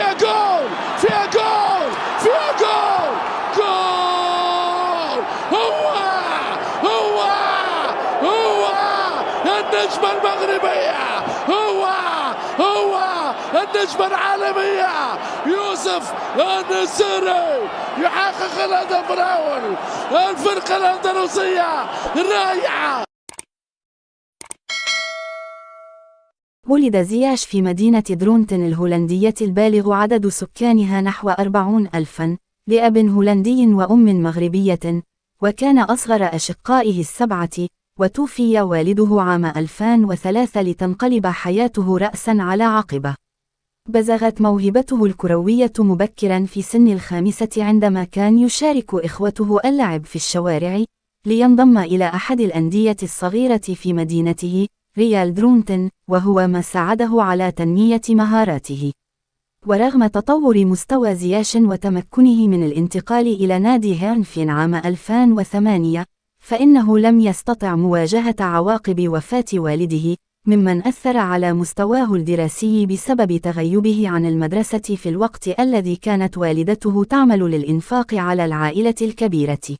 فيها جول، فيها جول، فيها جول، جول. هو النجمة المغربية، هو النجمة العالمية يوسف النسيري يحقق الهدف الأول. الفرقة الأندلسية رائعة. ولد زياش في مدينة درونتن الهولندية البالغ عدد سكانها نحو 40,000، لأب هولندي وأم مغربية، وكان أصغر أشقائه السبعة، وتوفي والده عام 2003 لتنقلب حياته رأسا على عقبة. بزغت موهبته الكروية مبكرا في سن 5 عندما كان يشارك إخوته اللعب في الشوارع، لينضم إلى أحد الأندية الصغيرة في مدينته ريال درونتن، وهو ما ساعده على تنمية مهاراته. ورغم تطور مستوى زياش وتمكنه من الانتقال إلى نادي هيرنفين عام 2008، فإنه لم يستطع مواجهة عواقب وفاة والده، ممن أثر على مستواه الدراسي بسبب تغيبه عن المدرسة في الوقت الذي كانت والدته تعمل للإنفاق على العائلة الكبيرة.